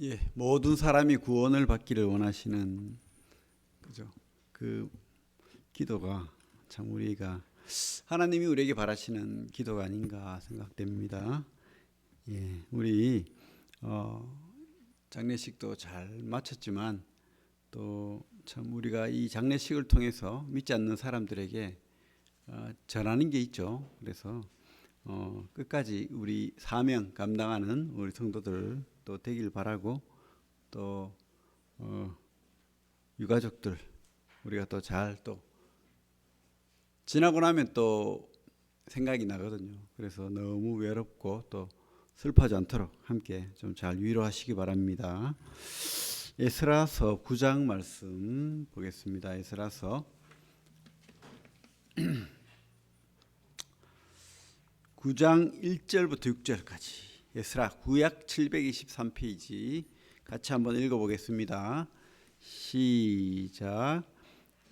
예, 모든 사람이 구원을 받기를 원하시는 그죠? 그 기도가 참 우리가 하나님이 우리에게 바라시는 기도가 아닌가 생각됩니다. 예, 우리 장례식도 잘 마쳤지만 또 참 우리가 이 장례식을 통해서 믿지 않는 사람들에게 전하는 게 있죠. 그래서 끝까지 우리 사명 감당하는 우리 성도들 또 되길 바라고 또 유가족들 우리가 또 잘 또 지나고 나면 또 생각이 나거든요. 그래서 너무 외롭고 또 슬퍼하지 않도록 함께 좀 잘 위로하시기 바랍니다. 에스라서 9장 말씀 보겠습니다. 에스라서 9장 1절부터 6절까지 에스라 구약 723페이지 같이 한번 읽어보겠습니다. 시작.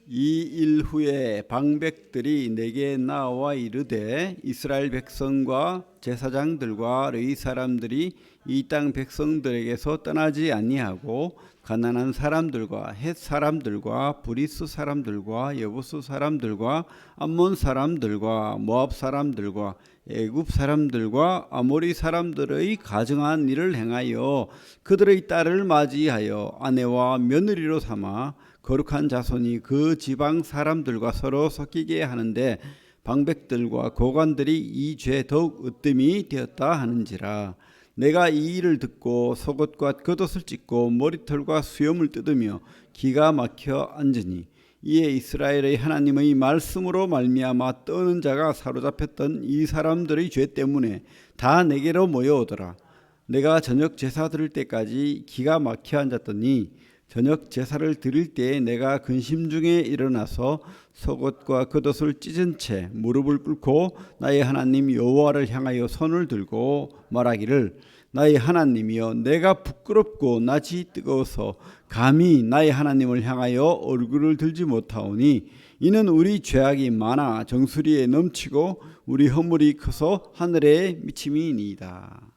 이 일 후에 방백들이 내게 나와 이르되 이스라엘 백성과 제사장들과 레위 사람들이 이 땅 백성들에게서 떠나지 아니하고 가나안 사람들과 헷 사람들과 브리스 사람들과 여부스 사람들과 암몬 사람들과 모압 사람들과 애굽 사람들과 아모리 사람들의 가증한 일을 행하여 그들의 딸을 맞이하여 아내와 며느리로 삼아 거룩한 자손이 그 지방 사람들과 서로 섞이게 하는데 방백들과 고관들이 이 죄 더욱 으뜸이 되었다 하는지라. 내가 이 일을 듣고 속옷과 겉옷을 찢고 머리털과 수염을 뜯으며 기가 막혀 앉으니 이에 이스라엘의 하나님의 말씀으로 말미암아 떠는 자가 사로잡혔던 이 사람들의 죄 때문에 다 내게로 모여오더라. 내가 저녁 제사 드릴 때까지 기가 막혀 앉았더니 저녁 제사를 드릴 때에 내가 근심 중에 일어나서 속옷과 겉옷을 찢은 채 무릎을 꿇고 나의 하나님 여호와를 향하여 손을 들고 말하기를 나의 하나님이여 내가 부끄럽고 낯이 뜨거워서 감히 나의 하나님을 향하여 얼굴을 들지 못하오니 이는 우리 죄악이 많아 정수리에 넘치고 우리 허물이 커서 하늘에 미침이니이다.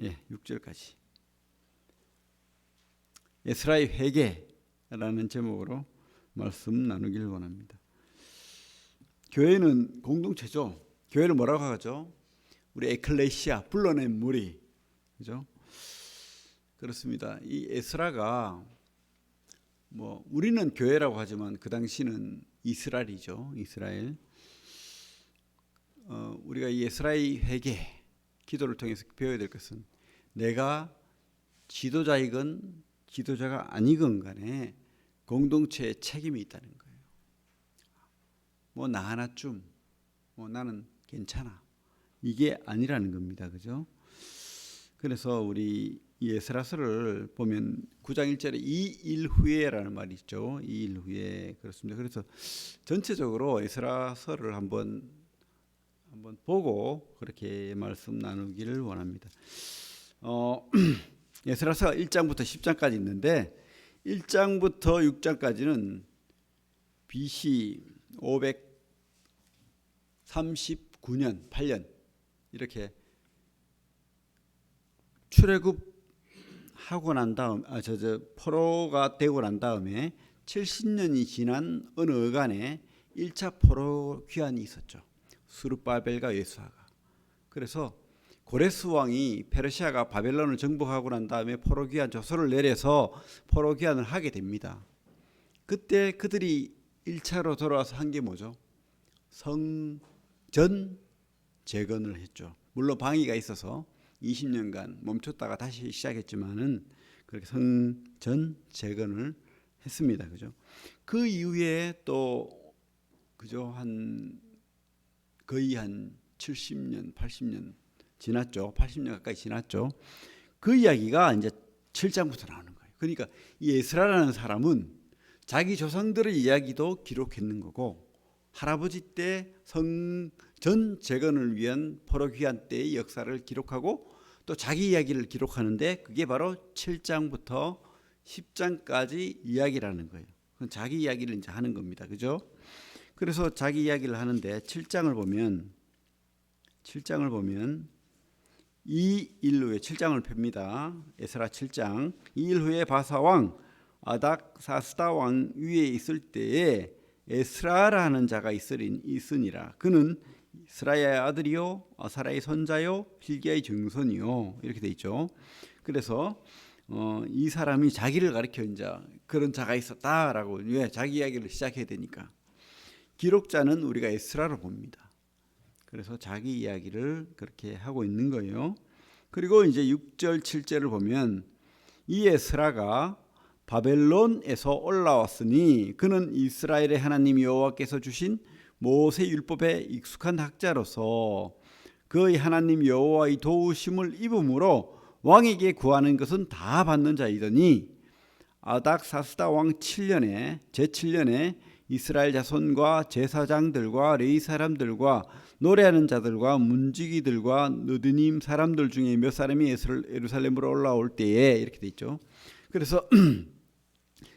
예, 6절까지. 에스라의 회개라는 제목으로 말씀 나누기를 원합니다. 교회는 공동체죠. 교회를 뭐라고 하죠? 우리 에클레시아, 불러낸 무리, 그죠? 그렇습니다. 이 에스라가 우리는 교회라고 하지만 그 당시는 이스라엘이죠. 이스라엘. 우리가 이 에스라의 회개, 기도를 통해서 배워야 될 것은 내가 지도자이건 지도자가 아니건 간에 공동체에 책임이 있다는 거예요. 나 하나쯤, 나는 괜찮아. 이게 아니라는 겁니다. 그죠? 그래서 우리 이 에스라서를 보면 9장 1절에 이 일 후에라는 말이 있죠. 이 일 후에. 그렇습니다. 그래서 전체적으로 에스라서를 한번 보고 그렇게 말씀 나누기를 원합니다. 에스라서가 1장부터 10장까지 있는데 1장부터 6장까지는 BC 539년 8년 이렇게 출애굽하고 난 다음 포로가 되고 난 다음에 70년이 지난 어느 어간에 1차 포로 귀환이 있었죠. 스룹바벨과 여수아가. 그래서 고레스 왕이 페르시아가 바벨론을 정복하고 난 다음에 포로 귀환 조서를 내려서 포로 귀환을 하게 됩니다. 그때 그들이 1차로 돌아와서 한 게 뭐죠? 성전 재건을 했죠. 물론 방위가 있어서 20년간 멈췄다가 다시 시작했지만은 그렇게 성전 재건을 했습니다. 그죠? 그 이후에 또 그죠? 거의 한 70년, 80년 지났죠. 80년 가까이 지났죠. 그 이야기가 이제 7장부터 나오는 거예요. 그러니까 이 에스라라는 사람은 자기 조상들의 이야기도 기록했는 거고 할아버지 때 성전 재건을 위한 포로 귀환 때의 역사를 기록하고 또 자기 이야기를 기록하는데 그게 바로 7장부터 10장까지 이야기라는 거예요. 그건 자기 이야기를 이제 하는 겁니다. 그죠? 그래서 자기 이야기를 하는데 7장을 보면 이 일 후에 7장을 펴니다. 에스라 7장. 이 일 후에 바사 왕 아닥사스다 왕 위에 있을 때에 에스라라는 자가 있으니라. 그는 스라야의 아들이요 아사라의 손자요 hil기야의 증손이요 이렇게 돼 있죠. 그래서 이 사람이 자기를 가리켜 이제 그런 자가 있었다라고 왜 자기 이야기를 시작해야 되니까 기록자는 우리가 에스라로 봅니다. 그래서 자기 이야기를 그렇게 하고 있는 거예요. 그리고 이제 6절 7절을 보면 이 에스라가 바벨론에서 올라왔으니 그는 이스라엘의 하나님 여호와께서 주신 모세 율법에 익숙한 학자로서 그의 하나님 여호와의 도우심을 입음으로 왕에게 구하는 것은 다 받는 자이더니 아닥사스다 왕 7년에 제7년에 이스라엘 자손과 제사장들과 레위 사람들과 노래하는 자들과 문지기들과 느드님 사람들 중에 몇 사람이 예루살렘으로 올라올 때에 이렇게 돼 있죠. 그래서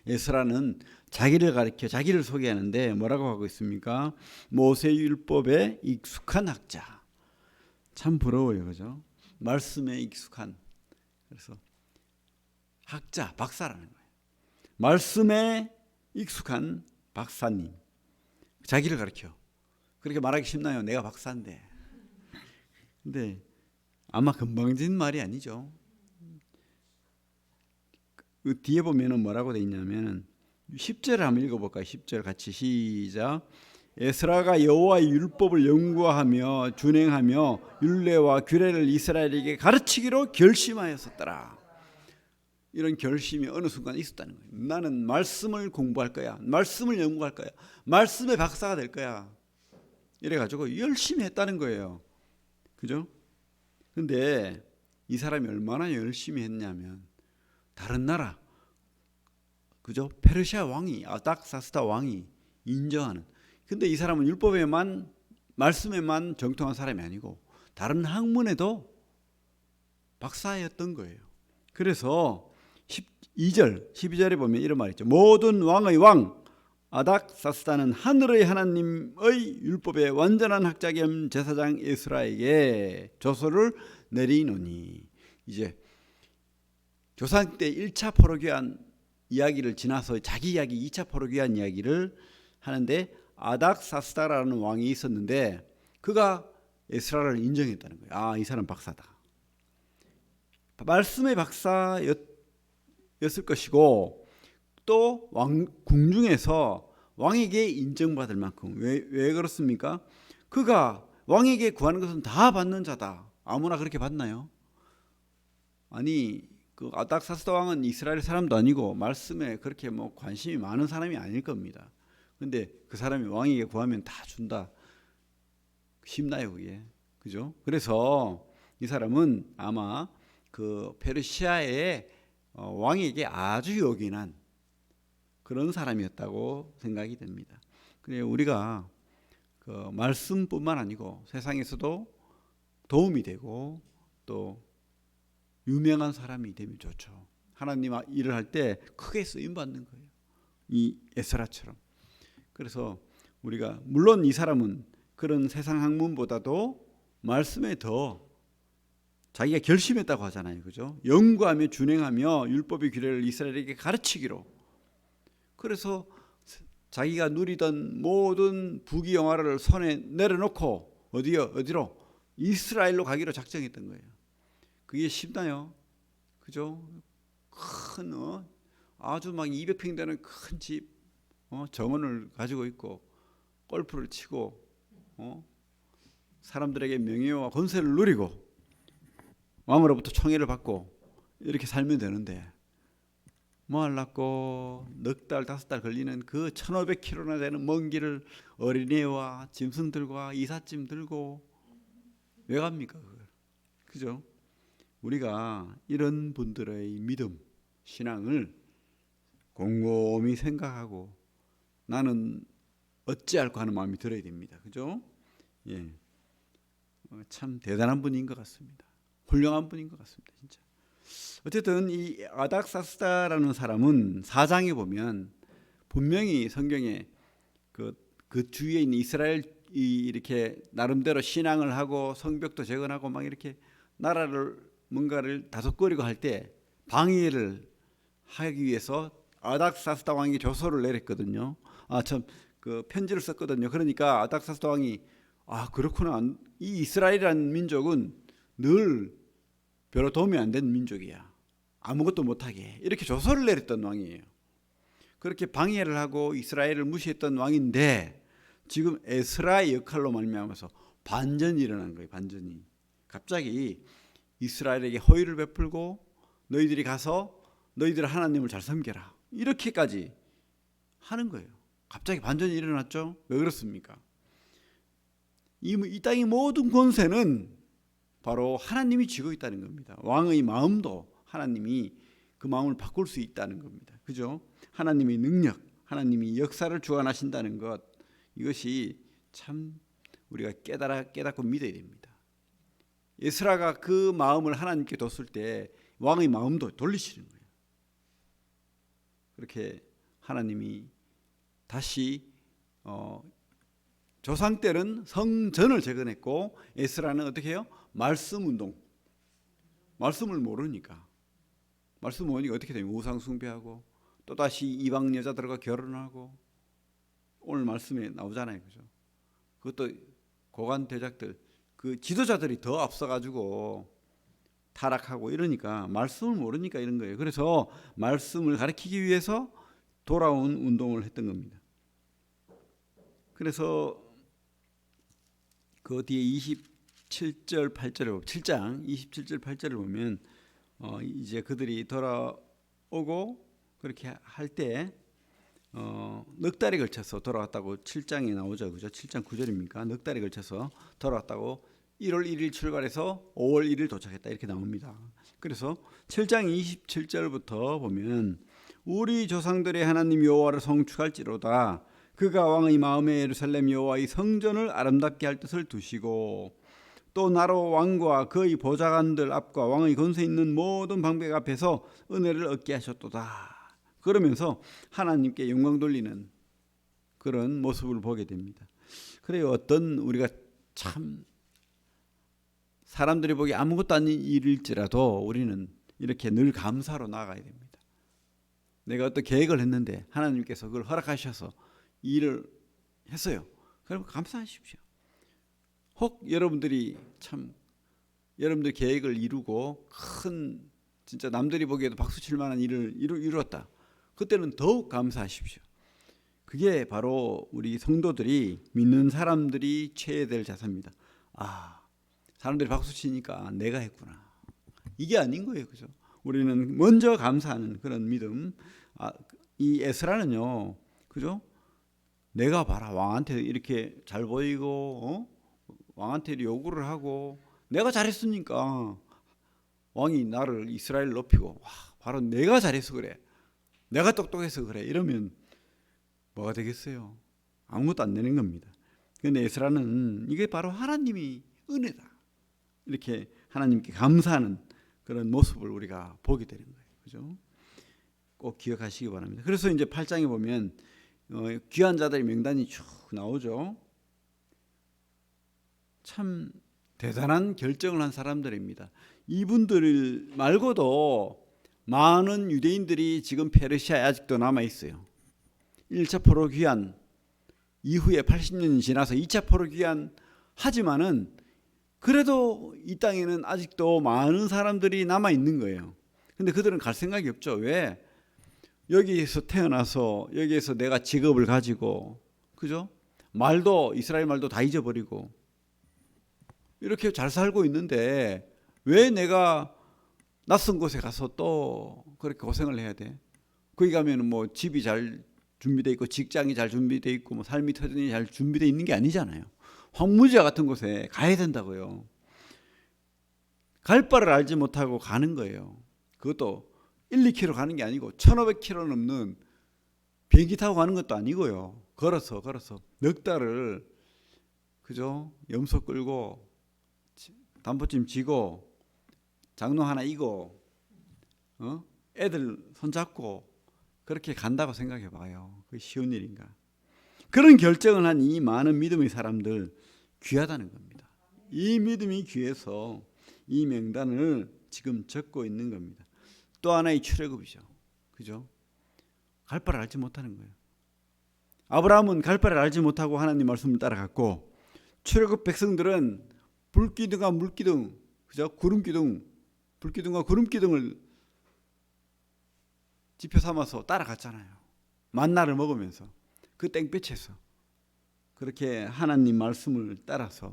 에스라는 자기를 가리켜 자기를 소개하는데 뭐라고 하고 있습니까? 모세 율법에 익숙한 학자. 참 부러워요, 그죠? 말씀에 익숙한. 그래서 학자, 박사라는 거예요. 말씀에 익숙한 박사님. 자기를 가리켜. 그렇게 말하기 쉽나요? 내가 박사인데. 근데 아마 금방진 말이 아니죠. 그 뒤에 보면은 뭐라고 돼 있냐면 10절을 한번 읽어볼까요? 10절 같이 시작. 에스라가 여호와의 율법을 연구하며 준행하며 율례와 규례를 이스라엘에게 가르치기로 결심하였었더라. 이런 결심이 어느 순간 있었다는 거예요. 나는 말씀을 공부할 거야. 말씀을 연구할 거야. 말씀의 박사가 될 거야. 이래가지고 열심히 했다는 거예요. 그죠? 근데 이 사람이 얼마나 열심히 했냐면 다른 나라, 그죠? 페르시아 왕이 아닥사스다 왕이 인정하는. 근데 이 사람은 율법에만 말씀에만 정통한 사람이 아니고 다른 학문에도 박사였던 거예요. 그래서 12절에 보면 이런 말이 있죠. 모든 왕의 왕 아닥사스다는 하늘의 하나님의 율법의 완전한 학자 겸 제사장 에스라에게 조서를 내리노니. 이제 조상 때 1차 포로기한 이야기를 지나서 자기 이야기 2차 포로기한 이야기를 하는데 아닥사스다라는 왕이 있었는데 그가 에스라를 인정했다는 거예요. 아, 이 사람 박사다. 말씀의 박사였을 것이고 또 궁중에서 왕에게 인정받을 만큼 왜 그렇습니까? 그가 왕에게 구하는 것은 다 받는 자다. 아무나 그렇게 받나요? 아니 그 아닥사스다 왕은 이스라엘 사람도 아니고 말씀에 그렇게 뭐 관심이 많은 사람이 아닐 겁니다. 근데 그 사람이 왕에게 구하면 다 준다. 쉽나요 그게? 그죠? 그래서 이 사람은 아마 그 페르시아의 왕에게 아주 요긴한 그런 사람이었다고 생각이 됩니다. 그래 우리가 그 말씀뿐만 아니고 세상에서도 도움이 되고 또 유명한 사람이 되면 좋죠. 하나님 일을 할 때 크게 쓰임 받는 거예요. 이 에스라처럼. 그래서 우리가 물론 이 사람은 그런 세상 학문보다도 말씀에 더 자기가 결심했다고 하잖아요. 그죠? 연구하며 준행하며 율법의 규례를 이스라엘에게 가르치기로. 그래서 자기가 누리던 모든 부귀영화를 손에 내려놓고 어디로? 이스라엘로 가기로 작정했던 거예요. 그게 쉽나요? 그죠? 큰 아주 막 200평 되는 큰 집, 정원을 가지고 있고 골프를 치고 사람들에게 명예와 권세를 누리고 왕으로부터 총애를 받고 이렇게 살면 되는데 뭐 하려고 넉 달, 5달 걸리는 그 1500km나 되는 먼 길을 어린애와 짐승들과 이삿짐 들고 왜 갑니까? 그걸? 그죠? 우리가 이런 분들의 믿음, 신앙을 곰곰이 생각하고 나는 어찌할까 하는 마음이 들어야 됩니다. 그죠? 예. 참 대단한 분인 것 같습니다. 훌륭한 분인 것 같습니다. 진짜. 어쨌든 이 아닥사스다라는 사람은 4장에 보면 분명히 성경에 그 주위에 있는 이스라엘 이렇게 나름대로 신앙을 하고 성벽도 재건하고 막 이렇게 나라를 뭔가를 다독거리고 할 때 방해를 하기 위해서 아닥사스다 왕이 조서를 내렸거든요. 참 그 편지를 썼거든요. 그러니까 아닥사스다 왕이 그렇구나. 이 이스라엘이라는 민족은 늘 별로 도움이 안 되는 민족이야. 아무것도 못하게 이렇게 조서를 내렸던 왕이에요. 그렇게 방해를 하고 이스라엘을 무시했던 왕인데 지금 에스라의 역할로 말미암아서 반전이 일어난 거예요. 반전이. 갑자기 이스라엘에게 허위를 베풀고 너희들이 가서 너희들 하나님을 잘 섬겨라. 이렇게까지 하는 거예요. 갑자기 반전이 일어났죠. 왜 그렇습니까? 이 땅의 모든 권세는 바로 하나님이 쥐고 있다는 겁니다. 왕의 마음도 하나님이 그 마음을 바꿀 수 있다는 겁니다. 그죠? 하나님의 능력, 하나님이 역사를 주관하신다는 것, 이것이 참 우리가 깨닫고 믿어야 됩니다. 에스라가 그 마음을 하나님께 뒀을 때 왕의 마음도 돌리시는 거예요. 그렇게 하나님이 다시 조상 때는 성전을 재건했고 에스라는 어떻게 해요? 말씀 운동. 말씀을 모르니까 어떻게 돼요? 우상 숭배하고 또다시 이방 여자들과 결혼하고 오늘 말씀에 나오잖아요. 그죠? 그것도 고관 대작들 그 지도자들이 더 앞서가지고 타락하고 이러니까 말씀을 모르니까 이런 거예요. 그래서 말씀을 가르치기 위해서 돌아온 운동을 했던 겁니다. 그래서 그 뒤에 27절 8절을 7장 27절 8절을 보면 이제 그들이 돌아오고 그렇게 할 때 넉 달에 걸쳐서 돌아왔다고 7장에 나오죠. 그죠? 7장 9절입니까? 넉 달에 걸쳐서 돌아왔다고 1월 1일 출발해서 5월 1일 도착했다 이렇게 나옵니다. 그래서 7장 27절부터 보면 우리 조상들의 하나님 여호와를 송축할지로다 그가 왕의 마음에 예루살렘 여호와의 성전을 아름답게 할 뜻을 두시고 또 나로 왕과 그의 보좌관들 앞과 왕의 권세 있는 모든 방백 앞에서 은혜를 얻게 하셨도다. 그러면서 하나님께 영광 돌리는 그런 모습을 보게 됩니다. 그래요. 어떤 우리가 참 사람들이 보기 아무것도 아닌 일일지라도 우리는 이렇게 늘 감사로 나아가야 됩니다. 내가 어떤 계획을 했는데 하나님께서 그걸 허락하셔서 일을 했어요. 그럼 감사하십시오. 혹 여러분들이 여러분들 계획을 이루고 큰 진짜 남들이 보기에도 박수 칠 만한 일을 이루었다. 그때는 더욱 감사하십시오. 그게 바로 우리 성도들이 믿는 사람들이 취해야 될 자세입니다. 사람들이 박수 치니까 내가 했구나. 이게 아닌 거예요. 그죠? 우리는 먼저 감사하는 그런 믿음. 이 에스라는요. 그죠? 내가 봐라. 왕한테 이렇게 잘 보이고 왕한테 요구를 하고 내가 잘했으니까 왕이 나를 이스라엘 높이고 바로 내가 잘해서 그래. 내가 똑똑해서 그래. 이러면 뭐가 되겠어요? 아무것도 안 되는 겁니다. 그런데 에스라는 이게 바로 하나님이 은혜다. 이렇게 하나님께 감사하는 그런 모습을 우리가 보게 되는 거예요. 그죠? 꼭 기억하시기 바랍니다. 그래서 이제 8장에 보면 귀한 자들의 명단이 쭉 나오죠. 참 대단한 결정을 한 사람들입니다. 이분들 말고도 많은 유대인들이 지금 페르시아에 아직도 남아 있어요. 1차 포로 귀환 이후에 80년이 지나서 2차 포로 귀환 하지만은 그래도 이 땅에는 아직도 많은 사람들이 남아 있는 거예요. 근데 그들은 갈 생각이 없죠. 왜? 여기에서 태어나서 여기에서 내가 직업을 가지고 그죠? 이스라엘 말도 다 잊어버리고 이렇게 잘 살고 있는데 왜 내가 낯선 곳에 가서 또 그렇게 고생을 해야 돼? 거기 가면 뭐 집이 잘 준비되어 있고 직장이 잘 준비되어 있고 뭐 삶이 터전이 잘 준비되어 있는 게 아니잖아요. 황무지와 같은 곳에 가야 된다고요. 갈 바를 알지 못하고 가는 거예요. 그것도 1, 2km 가는 게 아니고 1500km 넘는 비행기 타고 가는 것도 아니고요. 걸어서 넉 달을 그죠? 염소 끌고 담보찜 지고 장롱 하나 이고 애들 손잡고 그렇게 간다고 생각해 봐요. 그게 쉬운 일인가? 그런 결정을 한 이 많은 믿음의 사람들 귀하다는 겁니다. 이 믿음이 귀해서 이 명단을 지금 적고 있는 겁니다. 또 하나의 출애굽이죠. 그죠? 갈 바를 알지 못하는 거예요. 아브라함은 갈 바를 알지 못하고 하나님 말씀을 따라갔고, 출애굽 백성들은 불기둥과 물기둥, 그죠? 구름기둥, 불기둥과 구름기둥을 지표 삼아서 따라갔잖아요. 만나를 먹으면서 그 땡볕에서 그렇게 하나님 말씀을 따라서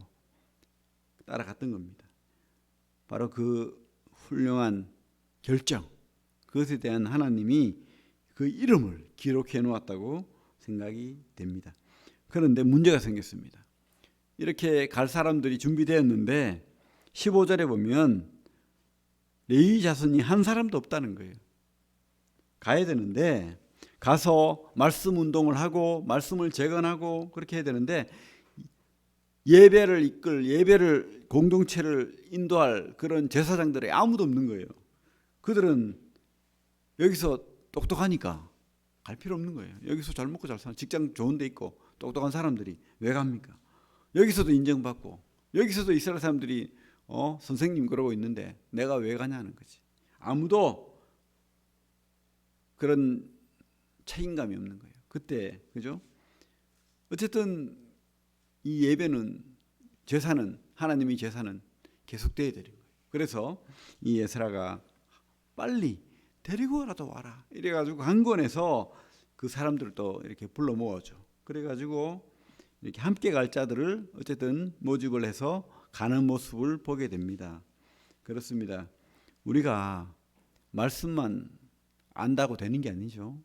따라갔던 겁니다. 바로 그 훌륭한 결정, 그것에 대한 하나님이 그 이름을 기록해 놓았다고 생각이 됩니다. 그런데 문제가 생겼습니다. 이렇게 갈 사람들이 준비되었는데 15절에 보면 레위 자손이 한 사람도 없다는 거예요. 가야 되는데 가서 말씀 운동을 하고 말씀을 재건하고 그렇게 해야 되는데 예배를 공동체를 인도할 그런 제사장들이 아무도 없는 거예요. 그들은 여기서 똑똑하니까 갈 필요 없는 거예요. 여기서 잘 먹고 잘 사는, 직장 좋은 데 있고 똑똑한 사람들이 왜 갑니까? 여기서도 인정받고 여기서도 이스라엘 사람들이 선생님 그러고 있는데 내가 왜 가냐는 거지. 아무도 그런 책임감이 없는 거예요. 그때, 그죠? 어쨌든 이 예배는, 제사는, 하나님의 제사는 계속돼야 되는 거예요. 그래서 이 에스라가 빨리 데리고라도 와라 이래가지고 강권해서 그 사람들을 또 이렇게 불러 모아죠. 그래가지고 이렇게 함께 갈 자들을 어쨌든 모집을 해서 가는 모습을 보게 됩니다. 그렇습니다. 우리가 말씀만 안다고 되는 게 아니죠.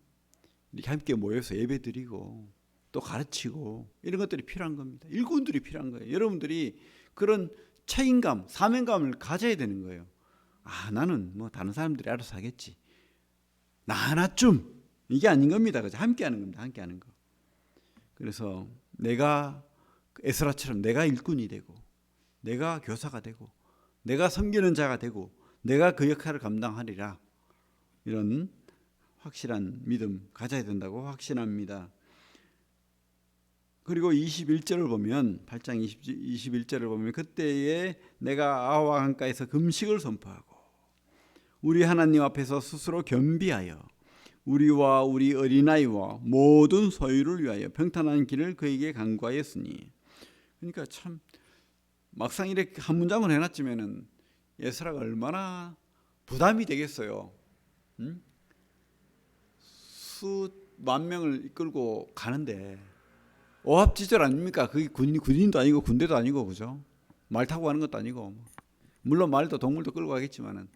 이렇게 함께 모여서 예배 드리고 또 가르치고 이런 것들이 필요한 겁니다. 일꾼들이 필요한 거예요. 여러분들이 그런 책임감, 사명감을 가져야 되는 거예요. 나는 뭐 다른 사람들이 알아서 하겠지. 나 하나쯤, 이게 아닌 겁니다. 그죠? 함께 하는 겁니다. 함께 하는 거. 그래서 내가 에스라처럼 내가 일꾼이 되고 내가 교사가 되고 내가 섬기는 자가 되고 내가 그 역할을 감당하리라, 이런 확실한 믿음 가져야 된다고 확신합니다. 그리고 21절을 보면 8장 21절을 보면 그때에 내가 아와 강가에서 금식을 선포하고 우리 하나님 앞에서 스스로 겸비하여 우리와 우리 어린아이와 모든 소유를 위하여 평탄한 길을 그에게 간구하였으니. 그러니까 참 막상 이렇게 한 문장을 해놨지만은 에스라가 얼마나 부담이 되겠어요. 수만 명을 이끌고 가는데 오합지졸 아닙니까? 그게 군인도 아니고 군대도 아니고, 그죠? 말 타고 가는 것도 아니고, 물론 말도 동물도 끌고 가겠지만은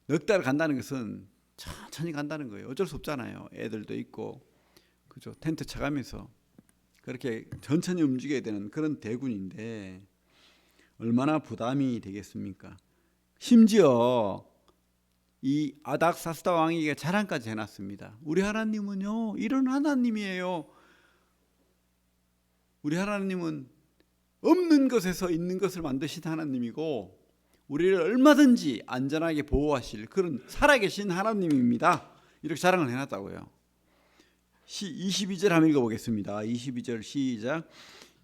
넉 달 간다는 것은 천천히 간다는 거예요. 어쩔 수 없잖아요. 애들도 있고, 그죠? 텐트 쳐가면서 그렇게 천천히 움직여야 되는 그런 대군인데 얼마나 부담이 되겠습니까? 심지어 이 아닥사스다 왕에게 자랑까지 해놨습니다. 우리 하나님은요, 이런 하나님이에요. 우리 하나님은 없는 것에서 있는 것을 만드신 하나님이고 우리를 얼마든지 안전하게 보호하실 그런 살아계신 하나님입니다. 이렇게 자랑을 해놨다고요. 22절 한번 읽어보겠습니다. 22절 시작.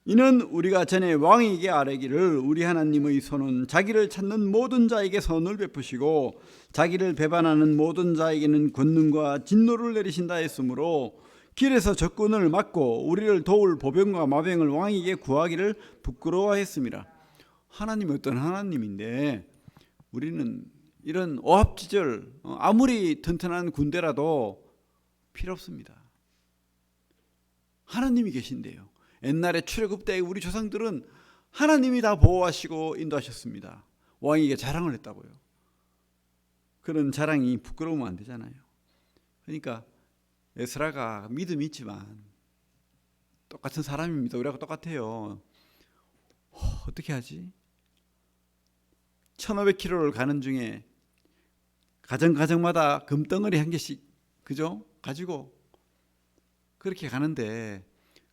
이는 우리가 전에 왕에게 아뢰기를 우리 하나님의 손은 자기를 찾는 모든 자에게 선을 베푸시고 자기를 배반하는 모든 자에게는 권능과 진노를 내리신다 했으므로 길에서 적군을 막고 우리를 도울 보병과 마병을 왕에게 구하기를 부끄러워했습니다. 하나님이 어떤 하나님인데 우리는 이런 오합지졸 아무리 튼튼한 군대라도 필요 없습니다. 하나님이 계신데요. 옛날에 출애굽 때 우리 조상들은 하나님이 다 보호하시고 인도하셨습니다. 왕에게 자랑을 했다고요. 그런 자랑이 부끄러우면 안 되잖아요. 그러니까 에스라가 믿음이 있지만 똑같은 사람입니다. 우리하고 똑같아요. 어떻게 하지? 1500km를 가는 중에 가정마다 금덩어리 한 개씩, 그죠? 가지고 그렇게 가는데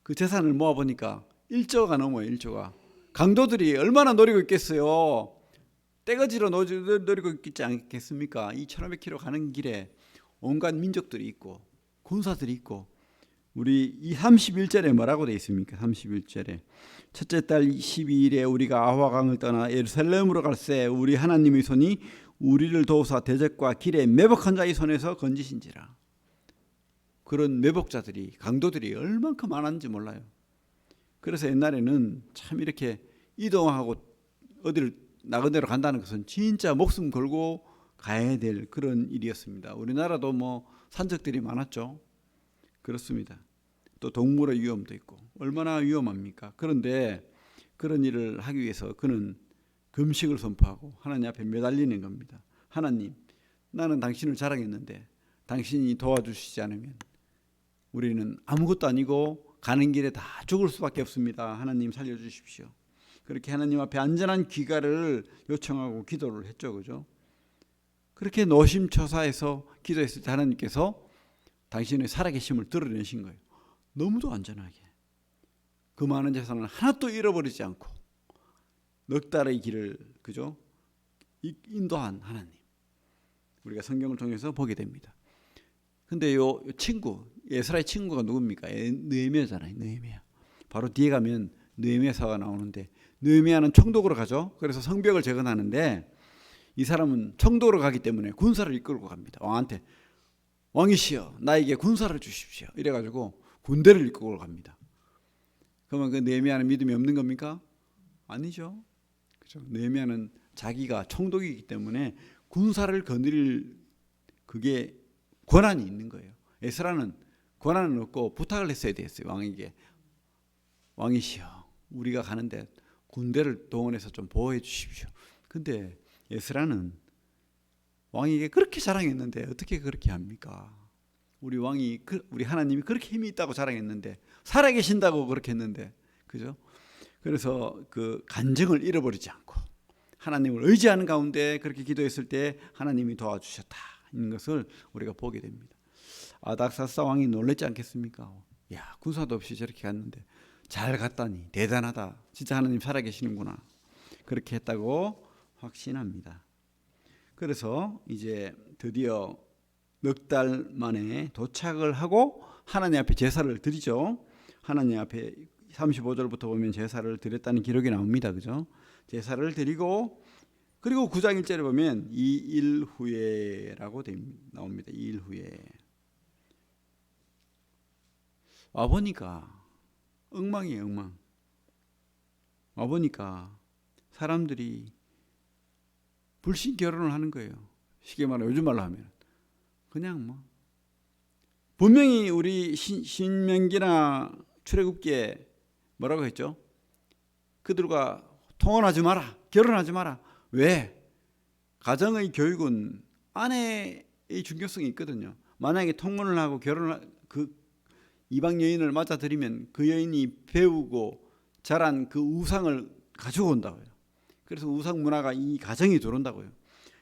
그 재산을 모아보니까 1조가 넘어요. 1조가. 강도들이 얼마나 노리고 있겠어요. 떼거지로 노리고 있지 않겠습니까? 이 1500km 가는 길에 온갖 민족들이 있고 군사들이 있고 우리 이 31절에 뭐라고 되어 있습니까? 31절에 첫째 달 12일에 우리가 아화강을 떠나 예루살렘으로 갈새 우리 하나님의 손이 우리를 도우사 대적과 길에 매복한 자의 손에서 건지신지라. 그런 매복자들이 강도들이 얼만큼 많았는지 몰라요. 그래서 옛날에는 참 이렇게 이동하고 어디를 나그네로 간다는 것은 진짜 목숨 걸고 가야 될 그런 일이었습니다. 우리나라도 뭐 산적들이 많았죠. 그렇습니다. 또 동물의 위험도 있고 얼마나 위험합니까? 그런데 그런 일을 하기 위해서 그는 금식을 선포하고 하나님 앞에 매달리는 겁니다. 하나님, 나는 당신을 자랑했는데 당신이 도와주시지 않으면 우리는 아무것도 아니고 가는 길에 다 죽을 수밖에 없습니다. 하나님 살려주십시오. 그렇게 하나님 앞에 안전한 귀가를 요청하고 기도를 했죠. 그죠? 그렇게 노심초사해서 기도했을 때 하나님께서 당신의 살아계심을 드러내신 거예요. 너무도 안전하게. 그 많은 재산을 하나도 잃어버리지 않고 넉 달의 길을 그죠? 인도한 하나님. 우리가 성경을 통해서 보게 됩니다. 근데 요 친구, 에스라의 친구가 누굽니까? 느헤미야잖아요. 느헤미야. 바로 뒤에 가면 느헤미야서가 나오는데 느헤미야는 총독으로 가죠. 그래서 성벽을 재건하는데 이 사람은 총독으로 가기 때문에 군사를 이끌고 갑니다. 왕한테 왕이시여 나에게 군사를 주십시오. 이래가지고 군대를 이끌고 갑니다. 그러면 그 느헤미야는 믿음이 없는 겁니까? 아니죠. 그죠? 느헤미야는 자기가 총독이기 때문에 군사를 거느릴 그게 권한이 있는 거예요. 에스라는 권한은 없고 부탁을 했어야 됐어요. 왕에게. 왕이시여 우리가 가는데 군대를 동원해서 좀 보호해 주십시오. 근데 에스라는 왕에게 그렇게 자랑했는데 어떻게 그렇게 합니까? 우리 왕이 우리 하나님이 그렇게 힘이 있다고 자랑했는데 살아계신다고 그렇게 했는데 그죠? 그래서 그 간증을 잃어버리지 않고 하나님을 의지하는 가운데 그렇게 기도했을 때 하나님이 도와주셨다 있는 것을 우리가 보게 됩니다. 아닥사스다 왕이 놀랬지 않겠습니까? 야 군사도 없이 저렇게 갔는데 잘 갔다니 대단하다. 진짜 하나님 살아계시는구나. 그렇게 했다고 확신합니다. 그래서 이제 드디어 넉 달 만에 도착을 하고 하나님 앞에 제사를 드리죠. 하나님 앞에 35절부터 보면 제사를 드렸다는 기록이 나옵니다. 그죠? 제사를 드리고 그리고 9장 1절에 보면 2일 후에라고 나옵니다. 2일 후에 와보니까 엉망이에요. 엉망. 와보니까 사람들이 불신 결혼을 하는 거예요. 쉽게 말하면 요즘 말로 하면 그냥 뭐 분명히 우리 신명기나 출애굽기에 뭐라고 했죠? 그들과 통혼하지 마라. 결혼하지 마라. 왜? 가정의 교육은 아내의 중요성이 있거든요. 만약에 통혼을 하고 그 이방 여인을 맞아들이면 그 여인이 배우고 자란 그 우상을 가지고 온다고요. 그래서 우상 문화가 이 가정이 들어온다고요.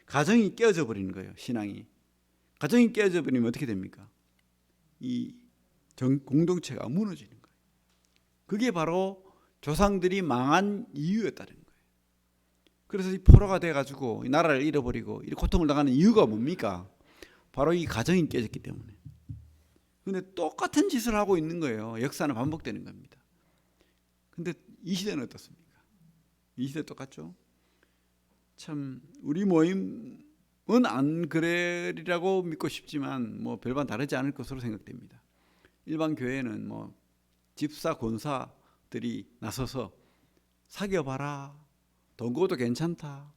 가정이 깨어져 버리는 거예요. 신앙이. 가정이 깨어져 버리면 어떻게 됩니까? 이 공동체가 무너지는 거예요. 그게 바로 조상들이 망한 이유였다는 거예요. 그래서 이 포로가 돼가지고 나라를 잃어버리고 이 고통을 당하는 이유가 뭡니까? 바로 이 가정이 깨졌기 때문에. 근데 똑같은 짓을 하고 있는 거예요. 역사는 반복되는 겁니다. 근데 이 시대는 어떻습니까? 이 시대 똑같죠? 참 우리 모임은 안 그래리라고 믿고 싶지만 뭐 별반 다르지 않을 것으로 생각됩니다. 일반 교회는 뭐 집사 권사들이 나서서 사귀어봐라. 동거도 괜찮다.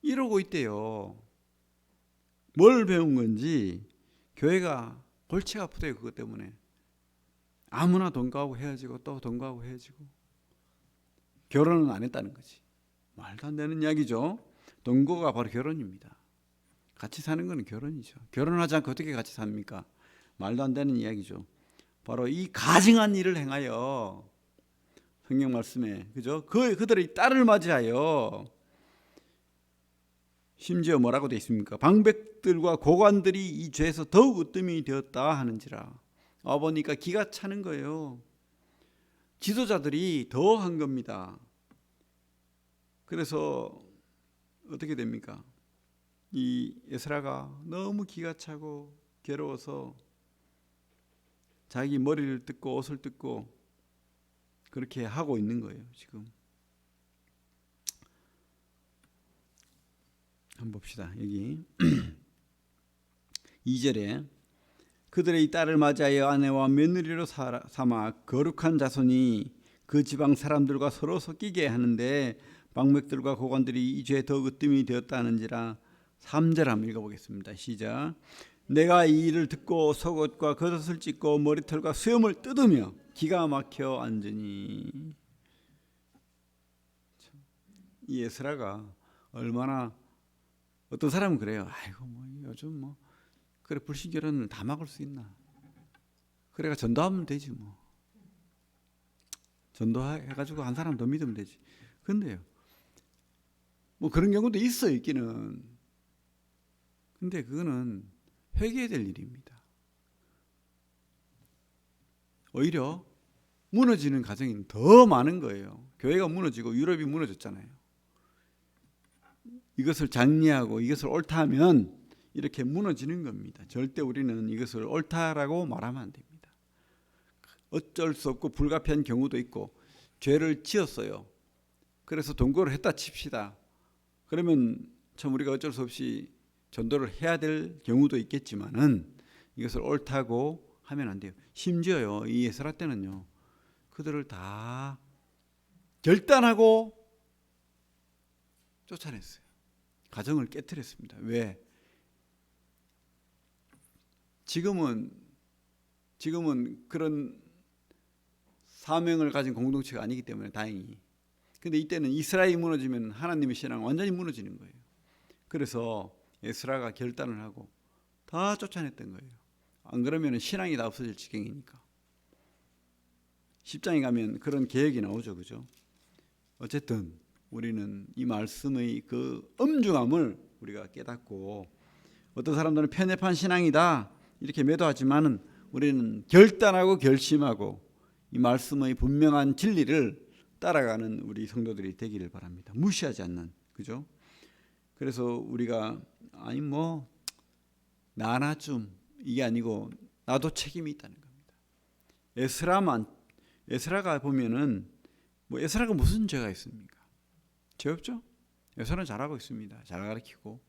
이러고 있대요. 뭘 배운 건지 교회가 골치가 아프대요. 그것 때문에. 아무나 동거하고 헤어지고 또 동거하고 헤어지고 결혼은 안 했다는 거지. 말도 안 되는 이야기죠. 동거가 바로 결혼입니다. 같이 사는 거는 결혼이죠. 결혼하지 않고 어떻게 같이 삽니까? 말도 안 되는 이야기죠. 바로 이 가증한 일을 행하여 성경 말씀에 그죠? 그들의 딸을 맞이하여 심지어 뭐라고 되어 있습니까? 방백들과 고관들이 이 죄에서 더욱 으뜸이 되었다 하는지라. 보니까 기가 차는 거예요. 지도자들이 더 한 겁니다. 그래서 어떻게 됩니까? 이 에스라가 너무 기가 차고 괴로워서 자기 머리를 뜯고 옷을 뜯고 그렇게 하고 있는 거예요. 지금 한번 봅시다. 여기 2절에 그들의 이 딸을 맞이하여 아내와 며느리로 삼아 거룩한 자손이 그 지방 사람들과 서로 섞이게 하는데 방백들과 고관들이 이 죄에 더욱 으뜸이 되었다 하는지라. 3절 한번 읽어보겠습니다. 시작. 내가 이 일을 듣고 속옷과 겉옷을 찢고 머리털과 수염을 뜯으며 기가 막혀 앉으니. 이 에스라가 얼마나, 어떤 사람은 그래요. 아이고 뭐 요즘 뭐 그래 불신결혼을 다 막을 수 있나? 그래가 전도하면 되지 뭐. 전도해가지고 한 사람 더 믿으면 되지. 근데요, 뭐 그런 경우도 있어요, 있기는. 근데 그거는 회개해야 될 일입니다. 오히려 무너지는 가정이 더 많은 거예요. 교회가 무너지고 유럽이 무너졌잖아요. 이것을 장려하고 이것을 옳다 하면 이렇게 무너지는 겁니다. 절대 우리는 이것을 옳다라고 말하면 안 됩니다. 어쩔 수 없고 불가피한 경우도 있고, 죄를 지었어요. 그래서 동거를 했다 칩시다. 그러면 참 우리가 어쩔 수 없이 전도를 해야 될 경우도 있겠지만은 이것을 옳다고 하면 안 돼요. 심지어요, 이 에스라 때는요, 그들을 다 결단하고 쫓아냈어요. 가정을 깨뜨렸습니다. 왜? 지금은 그런 사명을 가진 공동체가 아니기 때문에 다행히. 근데 이때는 이스라엘이 무너지면 하나님의 신앙은 완전히 무너지는 거예요. 그래서 에스라가 결단을 하고 다 쫓아냈던 거예요. 안 그러면 신앙이 다 없어질 지경이니까. 10장에 가면 그런 계획이 나오죠, 그죠? 어쨌든 우리는 이 말씀의 그 엄중함을 우리가 깨닫고, 어떤 사람들은 편협한 신앙이다 이렇게 매도하지만은 우리는 결단하고 결심하고 이 말씀의 분명한 진리를 따라가는 우리 성도들이 되기를 바랍니다. 무시하지 않는, 그죠? 그래서 우리가 아니 뭐 나나 좀 이게 아니고 나도 책임이 있다는 겁니다. 에스라가 보면은 뭐 에스라가 무슨 죄가 있습니까? 죄 없죠? 에스라는 잘하고 있습니다. 잘 가르치고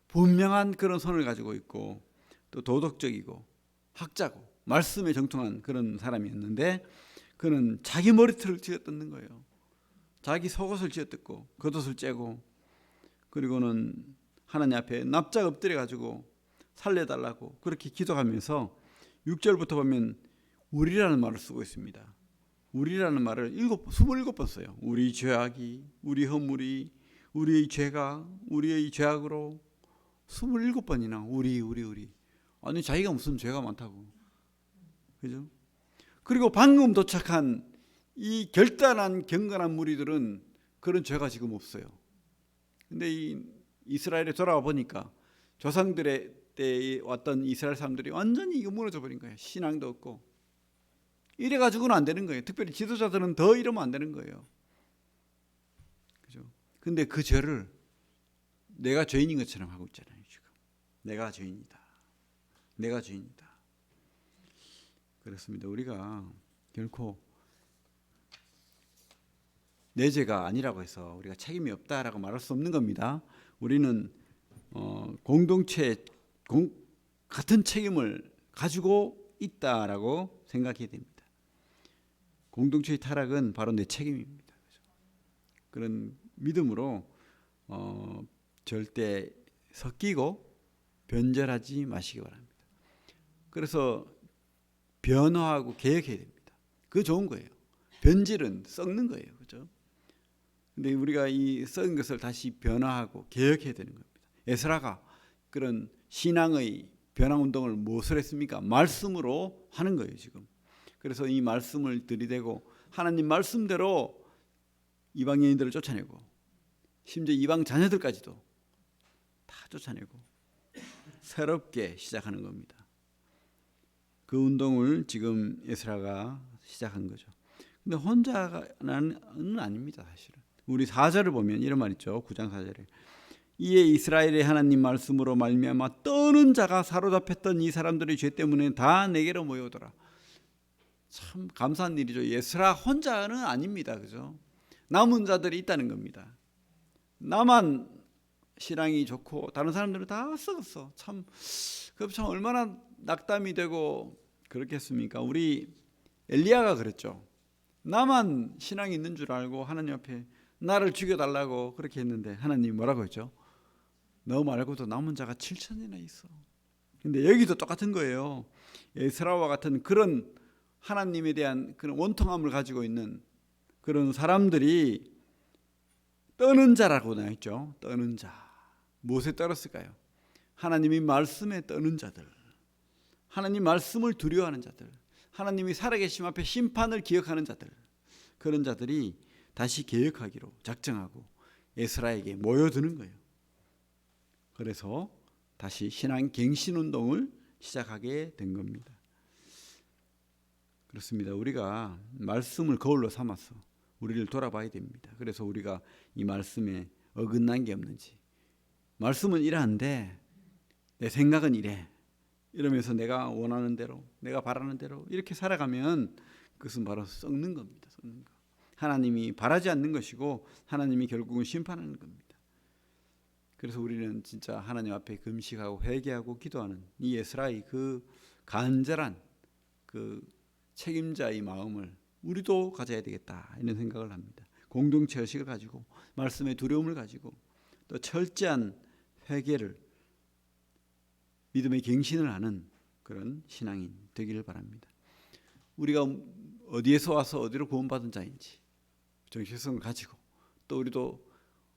분명한 그런 선을 가지고 있고 또 도덕적이고 학자고 말씀에 정통한 그런 사람이었는데, 그는 자기 머리털을 쥐어뜯는 거예요. 자기 속옷을 쥐어뜯고 겉옷을 째고, 그리고는 하나님 앞에 납작 엎드려 가지고 살려달라고 그렇게 기도하면서 6절부터 보면 우리라는 말을 쓰고 있습니다. 우리라는 말을 27번 써요. 우리 죄악이, 우리 허물이, 우리의 죄가, 우리의 죄악으로 27번이나 우리. 아니 자기가 무슨 죄가 많다고, 그죠? 그리고 방금 도착한 이 결단한 경건한 무리들은 그런 죄가 지금 없어요. 근데 이 이스라엘에 돌아와 보니까 조상들의 때에 왔던 이스라엘 사람들이 완전히 이거 무너져 버린 거예요. 신앙도 없고. 이래 가지고는 안 되는 거예요. 특별히 지도자들은 더 이러면 안 되는 거예요. 그죠? 근데 그 죄를 내가 죄인인 것처럼 하고 있잖아요, 지금. 내가 죄인이다. 그렇습니다. 우리가 결코 내 죄가 아니라고 해서 우리가 책임이 없다라고 말할 수 없는 겁니다. 우리는 공동체 같은 책임을 가지고 있다라고 생각해야 됩니다. 공동체의 타락은 바로 내 책임입니다. 그런 믿음으로 절대 섞이고 변절하지 마시기 바랍니다. 그래서 변화하고 개혁해야 됩니다. 그거 좋은 거예요. 변질은 썩는 거예요, 그죠? 근데 우리가 이 썩은 것을 다시 변화하고 개혁해야 되는 겁니다. 에스라가 그런 신앙의 변화 운동을 무엇을 했습니까? 말씀으로 하는 거예요, 지금. 그래서 이 말씀을 들이대고 하나님 말씀대로 이방인들을 쫓아내고, 심지어 이방 자녀들까지도 다 쫓아내고 새롭게 시작하는 겁니다. 그 운동을 지금 에스라가 시작한 거죠. 근데 혼자는 아닙니다, 사실은. 우리 4절을 보면 이런 말 있죠. 9장 4절에 이에 이스라엘의 하나님 말씀으로 말미암아 떠는 자가 사로잡혔던 이 사람들의 죄 때문에 다 내게로 모여오더라. 참 감사한 일이죠. 에스라 혼자는 아닙니다. 그죠? 남은 자들이 있다는 겁니다. 나만 신앙이 좋고 다른 사람들은 다 썩었어. 참 얼마나 낙담이 되고 그렇겠습니까? 우리 엘리야가 그랬죠. 나만 신앙이 있는 줄 알고 하나님 앞에 나를 죽여달라고 그렇게 했는데 하나님이 뭐라고 했죠? 너 말고도 남은 자가 7천이나 있어. 근데 여기도 똑같은 거예요. 에스라와 같은 그런 하나님에 대한 그런 원통함을 가지고 있는 그런 사람들이 떠는 자라고 나와 있죠. 떠는 자. 무엇에 떨었을까요? 하나님이 말씀에 떠는 자들, 하나님 말씀을 두려워하는 자들, 하나님이 살아계심 앞에 심판을 기억하는 자들, 그런 자들이 다시 개혁하기로 작정하고 에스라에게 모여드는 거예요. 그래서 다시 신앙 갱신 운동을 시작하게 된 겁니다. 그렇습니다. 우리가 말씀을 거울로 삼아서 우리를 돌아봐야 됩니다. 그래서 우리가 이 말씀에 어긋난 게 없는지, 말씀은 이러한데 내 생각은 이래, 이러면서 내가 원하는 대로, 내가 바라는 대로 이렇게 살아가면 그것은 바로 썩는 겁니다. 썩는 거. 하나님이 바라지 않는 것이고 하나님이 결국은 심판하는 겁니다. 그래서 우리는 진짜 하나님 앞에 금식하고 회개하고 기도하는 이 에스라의 그 간절한 그 책임자의 마음을 우리도 가져야 되겠다, 이런 생각을 합니다. 공동체 의식을 가지고 말씀의 두려움을 가지고 또 철저한 회개를, 믿음의 갱신을 하는 그런 신앙인 되기를 바랍니다. 우리가 어디에서 와서 어디로 구원받은 자인지 정체성을 가지고 또 우리도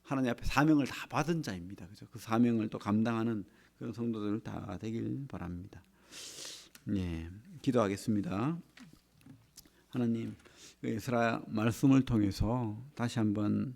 하나님 앞에 사명을 다 받은 자입니다. 그죠? 그 사명을 또 감당하는 그런 성도들 다 되길 바랍니다. 예, 기도하겠습니다. 하나님, 에스라 말씀을 통해서 다시 한번